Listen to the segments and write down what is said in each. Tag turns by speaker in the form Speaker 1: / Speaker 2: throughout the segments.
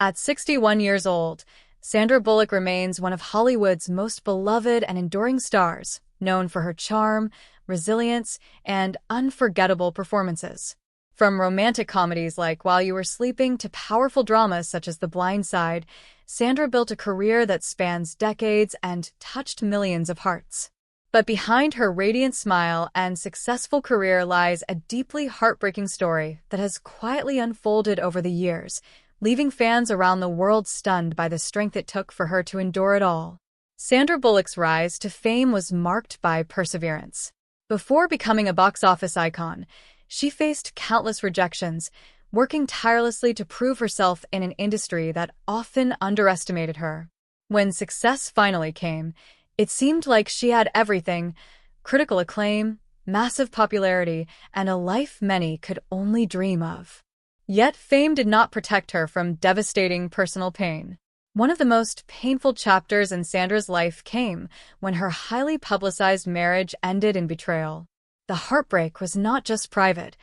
Speaker 1: At 61 years old, Sandra Bullock remains one of Hollywood's most beloved and enduring stars, known for her charm, resilience, and unforgettable performances. From romantic comedies like While You Were Sleeping to powerful dramas such as The Blind Side, Sandra built a career that spans decades and touched millions of hearts. But behind her radiant smile and successful career lies a deeply heartbreaking story that has quietly unfolded over the years, leaving fans around the world stunned by the strength it took for her to endure it all. Sandra Bullock's rise to fame was marked by perseverance. Before becoming a box office icon, she faced countless rejections, working tirelessly to prove herself in an industry that often underestimated her. When success finally came, it seemed like she had everything: critical acclaim, massive popularity, and a life many could only dream of. Yet fame did not protect her from devastating personal pain. One of the most painful chapters in Sandra's life came when her highly publicized marriage ended in betrayal. The heartbreak was not just private,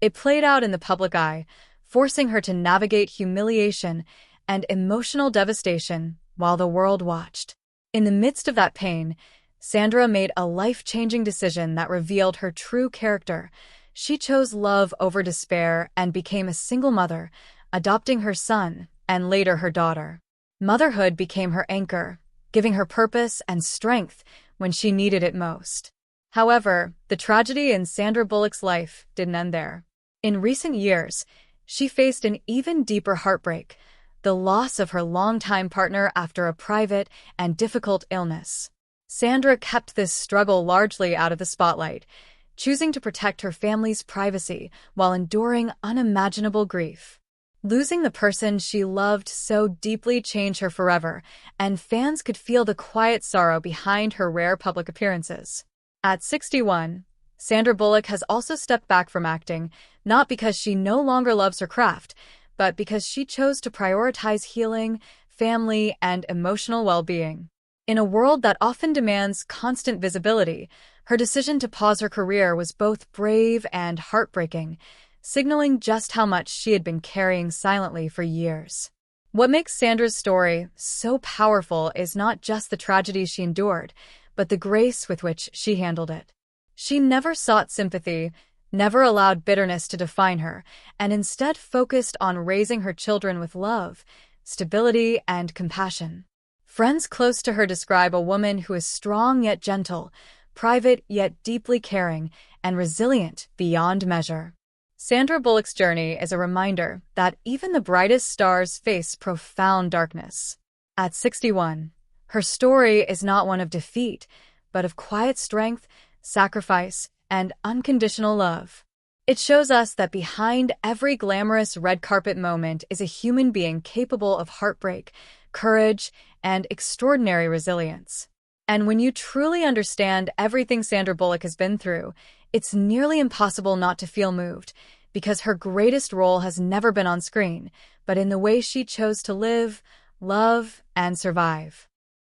Speaker 1: it played out in the public eye, forcing her to navigate humiliation and emotional devastation while the world watched. In the midst of that pain, Sandra made a life-changing decision that revealed her true character. She chose love over despair and became a single mother, adopting her son and later her daughter. Motherhood became her anchor, giving her purpose and strength when she needed it most. However, the tragedy in Sandra Bullock's life didn't end there. In recent years, she faced an even deeper heartbreak: the loss of her longtime partner after a private and difficult illness. Sandra kept this struggle largely out of the spotlight, choosing to protect her family's privacy while enduring unimaginable grief. Losing the person she loved so deeply changed her forever, and fans could feel the quiet sorrow behind her rare public appearances. At 61, Sandra Bullock has also stepped back from acting, not because she no longer loves her craft, but because she chose to prioritize healing, family, and emotional well-being. In a world that often demands constant visibility, her decision to pause her career was both brave and heartbreaking, signaling just how much she had been carrying silently for years. What makes Sandra's story so powerful is not just the tragedy she endured, but the grace with which she handled it. She never sought sympathy, never allowed bitterness to define her, and instead focused on raising her children with love, stability, and compassion. Friends close to her describe a woman who is strong yet gentle, private yet deeply caring, and resilient beyond measure. Sandra Bullock's journey is a reminder that even the brightest stars face profound darkness. At 61, her story is not one of defeat, but of quiet strength, sacrifice, and unconditional love. It shows us that behind every glamorous red carpet moment is a human being capable of heartbreak, courage, and extraordinary resilience. And when you truly understand everything Sandra Bullock has been through, it's nearly impossible not to feel moved, because her greatest role has never been on screen, but in the way she chose to live, love, and survive.